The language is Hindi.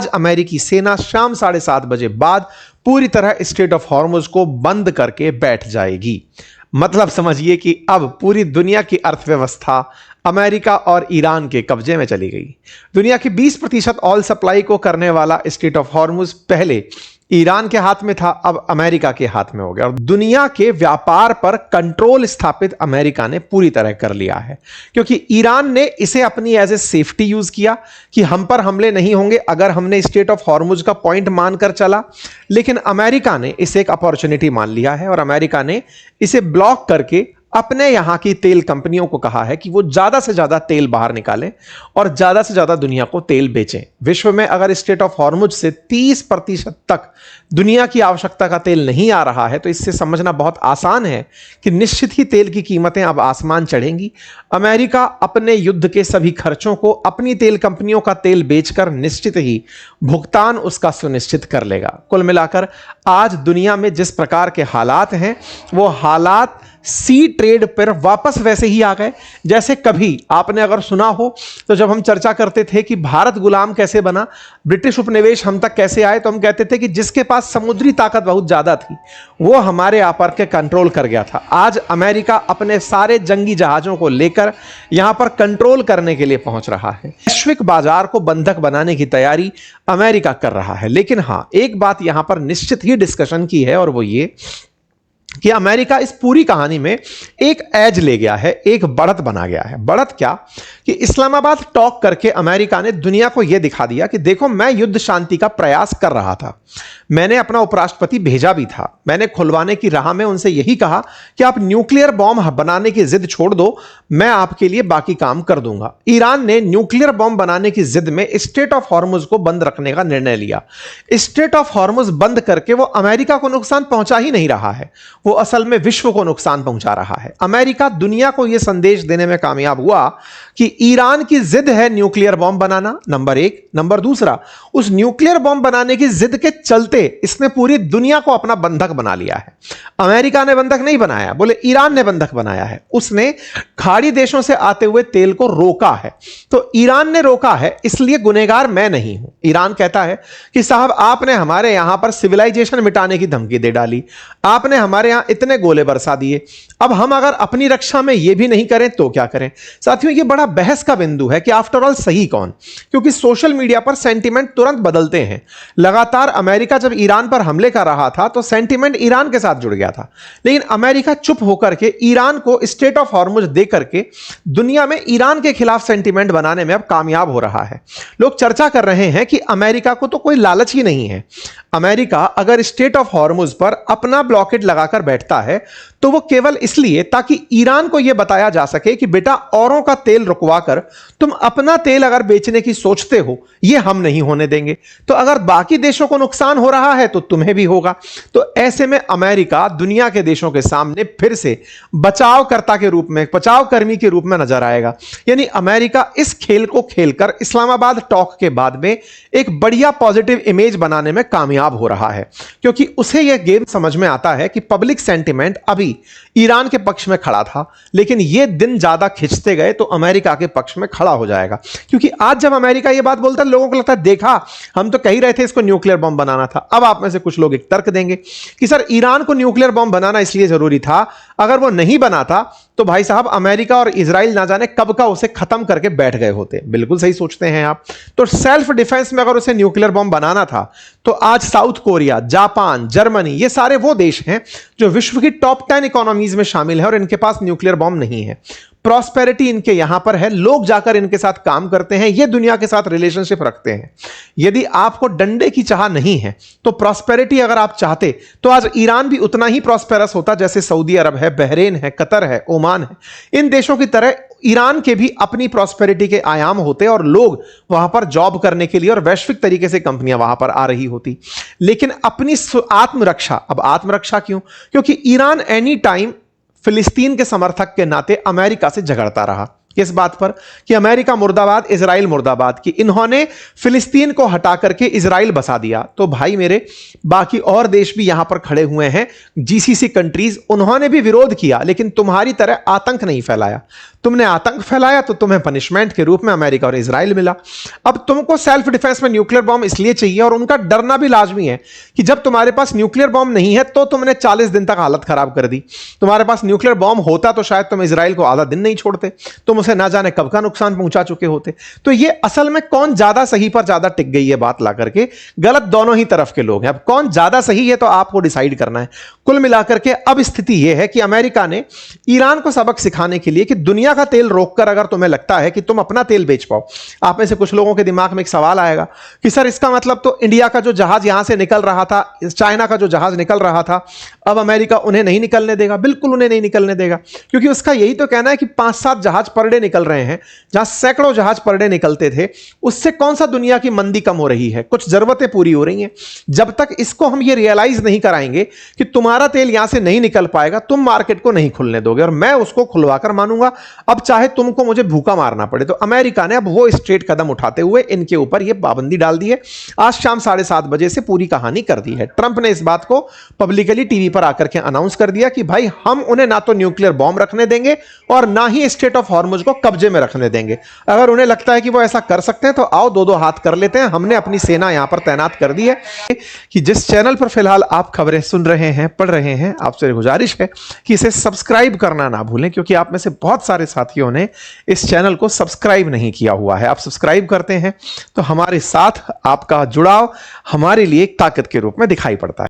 आज अमेरिकी सेना शाम 7:30 बजे बाद पूरी तरह स्ट्रेट ऑफ हॉर्मुज को बंद करके बैठ जाएगी। मतलब समझिए कि अब पूरी दुनिया की अर्थव्यवस्था अमेरिका और ईरान के कब्जे में चली गई। दुनिया की 20% ऑयल सप्लाई को करने वाला स्ट्रेट ऑफ हॉर्मुज पहले ईरान के हाथ में था, अब अमेरिका के हाथ में हो गया और दुनिया के व्यापार पर कंट्रोल स्थापित अमेरिका ने पूरी तरह कर लिया है, क्योंकि ईरान ने इसे अपनी एज ए सेफ्टी यूज किया कि हम पर हमले नहीं होंगे अगर हमने स्ट्रेट ऑफ हॉर्मुज का पॉइंट मानकर चला। लेकिन अमेरिका ने इसे एक अपॉर्चुनिटी मान लिया है और अमेरिका ने इसे ब्लॉक करके अपने यहां की तेल कंपनियों को कहा है कि वो ज्यादा से ज्यादा तेल बाहर निकालें और ज्यादा से ज्यादा दुनिया को तेल बेचें। विश्व में अगर स्ट्रेट ऑफ हॉर्मुज से 30% तक दुनिया की आवश्यकता का तेल नहीं आ रहा है तो इससे समझना बहुत आसान है कि निश्चित ही तेल की कीमतें अब आसमान चढ़ेंगी। अमेरिका अपने युद्ध के सभी खर्चों को अपनी तेल कंपनियों का तेल बेचकर निश्चित ही भुगतान उसका सुनिश्चित कर लेगा। कुल मिलाकर आज दुनिया में जिस प्रकार के हालात हैं वो हालात सी ट्रेड पर वापस वैसे ही आ गए जैसे कभी आपने अगर सुना हो तो जब हम चर्चा करते थे कि भारत गुलाम कैसे बना, ब्रिटिश उपनिवेश हम तक कैसे आए, तो हम कहते थे कि जिसके पास समुद्री ताकत बहुत ज्यादा थी वो हमारे यहाँ पर के कंट्रोल कर गया था। आज अमेरिका अपने सारे जंगी जहाजों को लेकर यहां पर कंट्रोल करने के लिए पहुंच रहा है। वैश्विक बाजार को बंधक बनाने की तैयारी अमेरिका कर रहा है। लेकिन हां, एक बात यहां पर निश्चित ही डिस्कशन की है और वो ये कि अमेरिका इस पूरी कहानी में एक एज ले गया है, एक बढ़त बना गया है। बढ़त क्या कि इस्लामाबाद टॉक करके अमेरिका ने दुनिया को यह दिखा दिया कि देखो मैं युद्ध शांति का प्रयास कर रहा था, मैंने अपना उपराष्ट्रपति भेजा भी था, मैंने खुलवाने की राह में उनसे यही कहा कि आप न्यूक्लियर बॉम्ब बनाने की जिद छोड़ दो, मैं आपके लिए बाकी काम कर दूंगा। ईरान ने न्यूक्लियर बॉम्ब बनाने की जिद में स्ट्रेट ऑफ हॉर्मुज को बंद रखने का निर्णय लिया। स्ट्रेट ऑफ हॉर्मुज बंद करके वो अमेरिका को नुकसान पहुंचा ही नहीं रहा है, वो असल में विश्व को नुकसान पहुंचा रहा है। अमेरिका दुनिया को यह संदेश देने में कामयाब हुआ कि ईरान की जिद है न्यूक्लियर बॉम्ब बनाना, नंबर एक। नंबर दूसरा, उस न्यूक्लियर बॉम्ब बनाने की जिद के चलते इसने पूरी दुनिया को अपना बंधक बना लिया है। अमेरिका ने बंधक नहीं बनाया, बोले ईरान ने बंधक बनाया है। उसने खाड़ी देशों से आते हुए तेल को रोका है, तो ईरान ने रोका है, इसलिए गुनहगार मैं नहीं हूं। ईरान कहता है कि साहब आपने हमारे यहां पर सिविलाइजेशन मिटाने की धमकी दे डाली, आपने हमारे यहां इतने गोले बरसा दिए, अब हम अगर अपनी रक्षा में यह भी नहीं करें तो क्या करें। साथियों, यह बड़ा बहस का बिंदु है कि आफ्टर ऑल सही कौन, क्योंकि सोशल मीडिया पर सेंटीमेंट तुरंत बदलते हैं। लगातार अमेरिका जब ईरान पर हमले कर रहा था तो सेंटीमेंट ईरान के साथ जुड़ गया था, लेकिन अमेरिका चुप होकर के ईरान को स्ट्रेट ऑफ हॉर्मुज दे करके दुनिया में ईरान के खिलाफ सेंटीमेंट बनाने में अब कामयाब हो रहा है। लोग चर्चा कर रहे हैं कि अमेरिका को तो कोई लालच ही नहीं है। अमेरिका अगर स्ट्रेट ऑफ हॉर्मुज पर अपना ब्लॉकेट लगाकर बैठता है तो वो केवल इसलिए ताकि ईरान को यह बताया जा सके कि बेटा औरों का तेल रुकवाकर तुम अपना तेल अगर बेचने की सोचते हो यह हम नहीं होने देंगे, तो अगर बाकी देशों को नुकसान हो रहा है तो तुम्हें भी होगा। तो ऐसे में अमेरिका दुनिया के देशों के सामने फिर से बचावकर्ता के रूप में, बचावकर्मी के रूप में नजर आएगा। यानी अमेरिका इस खेल को खेलकर इस्लामाबाद टॉक के बाद में एक बढ़िया पॉजिटिव इमेज बनाने में कामयाब हो रहा है, क्योंकि उसे यह गेम समझ में आता है कि पब्लिक सेंटीमेंट अभी ईरान के पक्ष में खड़ा था, लेकिन यह दिन ज्यादा खिंचते गए तो अमेरिका के पक्ष में खड़ा हो जाएगा। क्योंकि आज जब अमेरिका यह बात बोलता है लोगों को लगता है देखा हम तो कह ही रहे थे इसको न्यूक्लियर बॉम्ब बनाना था। अब आप में से कुछ लोग एक तर्क देंगे कि सर ईरान को न्यूक्लियर बॉम्ब बनाना इसलिए जरूरी था, अगर वो नहीं बनाता तो भाई साहब अमेरिका और इजराइल ना जाने कब का उसे खत्म करके बैठ गए होते। बिल्कुल सही सोचते हैं आप। तो सेल्फ डिफेंस में अगर उसे न्यूक्लियर बॉम्ब बनाना था तो आज साउथ कोरिया, जापान, जर्मनी, ये सारे वो देश हैं जो विश्व की टॉप 10 इकोनॉमीज में शामिल है और इनके पास न्यूक्लियर बॉम्ब नहीं है। प्रॉस्पेरिटी इनके यहां पर है, लोग जाकर इनके साथ काम करते हैं, ये दुनिया के साथ रिलेशनशिप रखते हैं। यदि आपको डंडे की चाह नहीं है तो प्रॉस्पेरिटी अगर आप चाहते तो आज ईरान भी उतना ही प्रॉस्पेरस होता जैसे सऊदी अरब है, बहरेन है, कतर है, ओमान है। इन देशों की तरह ईरान के भी अपनी प्रॉस्पेरिटी के आयाम होते और लोग वहां पर जॉब करने के लिए और वैश्विक तरीके से कंपनियां वहां पर आ रही होती। लेकिन अपनी आत्मरक्षा, अब आत्मरक्षा क्यों? क्योंकि ईरान एनी टाइम फिलिस्तीन के समर्थक के नाते अमेरिका से झगड़ता रहा। किस बात पर? कि अमेरिका मुर्दाबाद, इजराइल मुर्दाबाद की। इन्होंने फिलिस्तीन को हटा करके इजराइल बसा दिया, तो भाई मेरे बाकी और देश भी यहां पर खड़े हुए हैं, जीसीसी कंट्रीज, उन्होंने भी विरोध किया लेकिन तुम्हारी तरह आतंक नहीं फैलाया। तुमने आतंक फैलाया तो तुम्हें पनिशमेंट के रूप में अमेरिका और इजराइल मिला। अब तुमको सेल्फ डिफेंस में न्यूक्लियर बॉम्ब इसलिए चाहिए और उनका डरना भी लाजमी है कि जब तुम्हारे पास न्यूक्लियर बॉम्ब नहीं है तो तुमने 40 दिन तक हालत खराब कर दी। तुम्हारे पास न्यूक्लियर बॉम्ब होता तो शायद तुम इजराइल को आधा दिन नहीं छोड़ते, तुम उसे ना जाने कब का नुकसान पहुंचा चुके होते। तो ये असल में कौन ज्यादा सही पर ज्यादा टिक गई है बात ला करके, गलत दोनों ही तरफ के लोग हैं। अब कौन ज्यादा सही है तो आपको डिसाइड करना है। कुल मिलाकर के अब स्थिति यह है कि अमेरिका ने ईरान को सबक सिखाने के लिए कि दुनिया का तेल रोककर अगर तुम्हें लगता है कि तुम अपना तेल बेच पाओ, आप में से कुछ लोगों के दिमाग में एक सवाल आएगा कि सर इसका मतलब तो इंडिया का जो जहाज यहां से निकल रहा था, चाइना का जो जहाज निकल रहा था, अब अमेरिका उन्हें नहीं निकलने देगा। बिल्कुल उन्हें नहीं निकलने देगा, क्योंकि उसका यही तो कहना है कि 5-7 जहाज पर डे निकल रहे हैं, जहां सैकड़ों जहाज पर डे निकलते थे। उससे कौन सा दुनिया की मंदी कम हो रही है? कुछ जरूरतें पूरी हो रही हैं। जब तक इसको हम ये रियलाइज नहीं कराएंगे कि तुम्हारा तेल यहां से नहीं निकल पाएगा, तुम मार्केट को नहीं खुलने दोगे और मैं उसको खुलवाकर मानूंगा, अब चाहे तुमको मुझे भूखा मारना पड़े। तो अमेरिका ने अब वो स्ट्रेट कदम उठाते हुए इनके ऊपर ये पाबंदी डाल दी है। आज शाम 7:30 बजे से पूरी कहानी कर दी है। ट्रंप ने इस बात को पब्लिकली टीवी पर आकर के अनाउंस कर दिया कि भाई हम उन्हें ना तो न्यूक्लियर बॉम्ब रखने देंगे और ना ही स्ट्रेट ऑफ हॉर्मुज को कब्जे में रखने देंगे। अगर उन्हें लगता है कि वो ऐसा कर सकते हैं तो आओ दो हाथ कर लेते हैं। हमने अपनी सेना यहां पर तैनात कर दी है। कि जिस चैनल पर फिलहाल आप खबरें सुन रहे हैं, पढ़ रहे हैं, आपसे गुजारिश है कि इसे सब्सक्राइब करना ना भूलें, क्योंकि आप में से बहुत सारे साथियों ने इस चैनल को सब्सक्राइब नहीं किया हुआ है। आप सब्सक्राइब करते हैं तो हमारे साथ आपका जुड़ाव हमारे लिए एक ताकत के रूप में दिखाई पड़ता है।